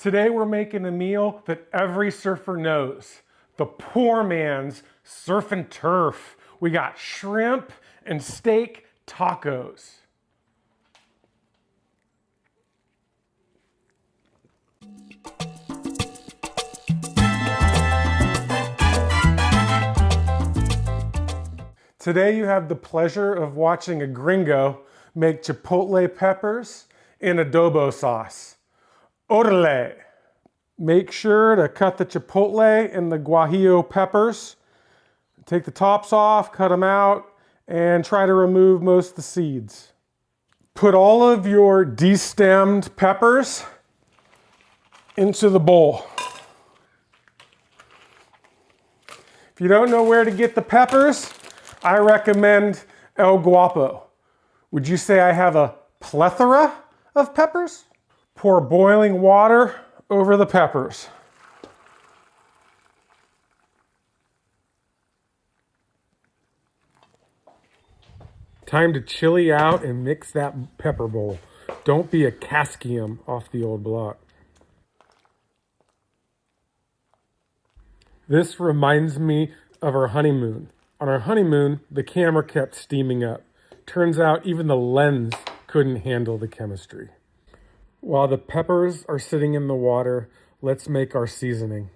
Today we're making a meal that every surfer knows. The poor man's surf and turf. We got shrimp and steak tacos. Today you have the pleasure of watching a gringo make chipotle peppers in adobo sauce. Orale! Make sure to cut the chipotle and the guajillo peppers. Take the tops off, cut them out, and try to remove most of the seeds. Put all of your destemmed peppers into the bowl. If you don't know where to get the peppers, I recommend El Guapo. Would you say I have a plethora of peppers? Pour boiling water over the peppers. Time to chili out and mix that pepper bowl. Don't be a cascium off the old block. This reminds me of our honeymoon. On our honeymoon, the camera kept steaming up. Turns out even the lens couldn't handle the chemistry. While the peppers are sitting in the water, let's make our seasoning.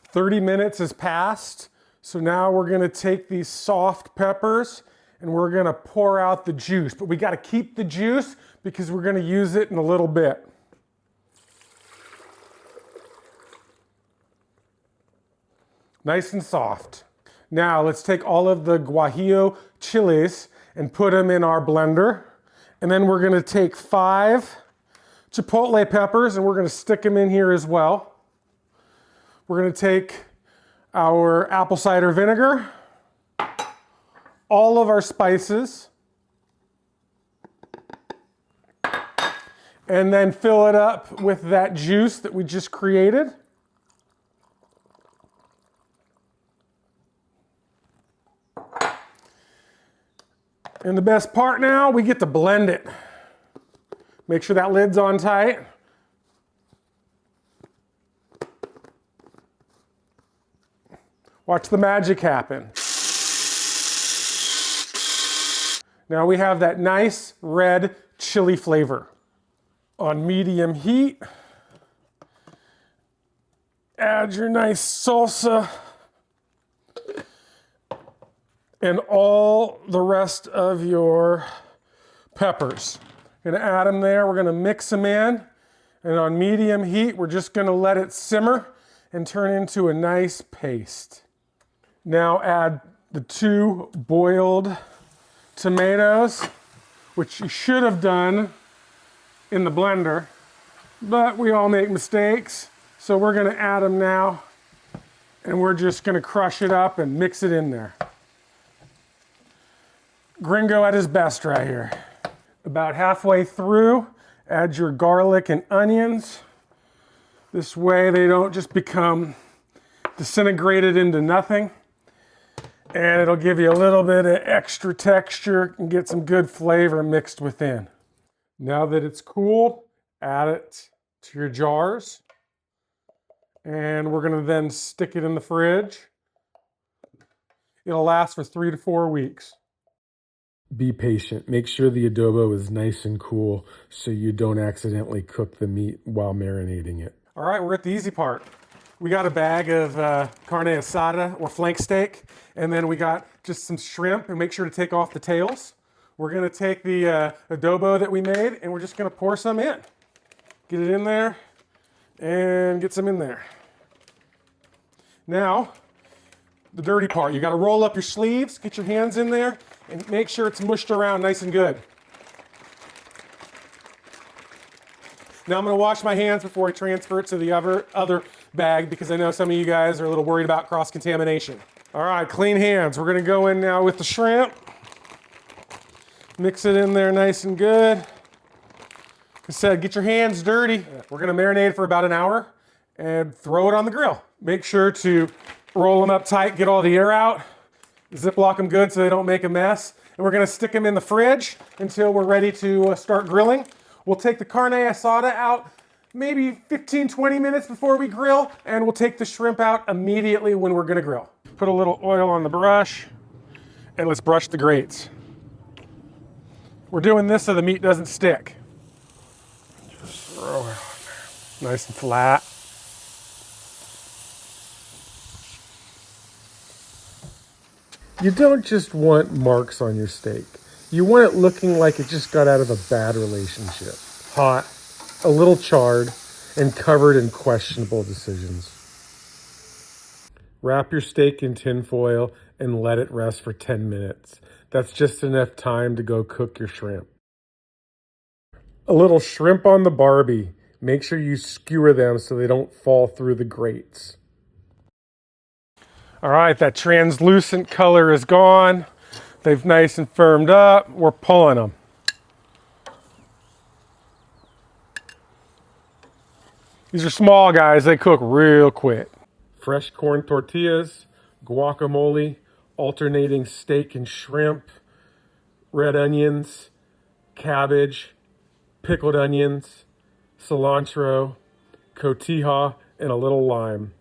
"30 minutes has passed, so now we're gonna take these soft peppers and we're gonna pour out the juice. But we gotta keep the juice because we're gonna use it in a little bit. Nice and soft. Now let's take all of the guajillo chilies and put them in our blender. And then we're gonna take 5 chipotle peppers and we're gonna stick them in here as well. We're gonna take our apple cider vinegar, all of our spices, and then fill it up with that juice that we just created. And the best part now, we get to blend it. Make sure that lid's on tight. Watch the magic happen. Now we have that nice red chili flavor. On medium heat, add your nice salsa and all the rest of your peppers. Gonna add them there, we're gonna mix them in, and on medium heat, we're just gonna let it simmer and turn into a nice paste. Now add the 2 boiled tomatoes, which you should have done in the blender, but we all make mistakes. So we're gonna add them now, and we're just gonna crush it up and mix it in there. Gringo at his best right here. About halfway through, add your garlic and onions. This way they don't just become disintegrated into nothing. And it'll give you a little bit of extra texture and get some good flavor mixed within. Now that it's cooled, add it to your jars. And we're gonna then stick it in the fridge. It'll last for 3 to 4 weeks. Be patient. Make sure the adobo is nice and cool so you don't accidentally cook the meat while marinating it. All right, we're at the easy part. We got a bag of carne asada or flank steak, and then we got just some shrimp, and make sure to take off the tails. We're gonna take the adobo that we made and we're just gonna pour some in. Get it in there and get some in there. Now, the dirty part, you gotta roll up your sleeves, get your hands in there, and make sure it's mushed around nice and good. Now I'm gonna wash my hands before I transfer it to the other bag because I know some of you guys are a little worried about cross-contamination. All right, clean hands. We're gonna go in now with the shrimp. Mix it in there nice and good. Like I said, get your hands dirty. We're gonna marinate for about an hour and throw it on the grill. Make sure to roll them up tight, get all the air out. Ziplock them good so they don't make a mess. and we're gonna stick them in the fridge until we're ready to start grilling. We'll take the carne asada out maybe 15, 20 minutes before we grill, and we'll take the shrimp out immediately when we're gonna grill. Put a little oil on the brush, and let's brush the grates. We're doing this so the meat doesn't stick. Just throw it on there, nice and flat. You don't just want marks on your steak. You want it looking like it just got out of a bad relationship. Hot, a little charred, and covered in questionable decisions. Wrap your steak in tin foil and let it rest for 10 minutes. That's just enough time to go cook your shrimp. A little shrimp on the Barbie. Make sure you skewer them so they don't fall through the grates. All right, that translucent color is gone. They've nice and firmed up. We're pulling them. These are small guys, they cook real quick. Fresh corn tortillas, guacamole, alternating steak and shrimp, red onions, cabbage, pickled onions, cilantro, cotija, and a little lime.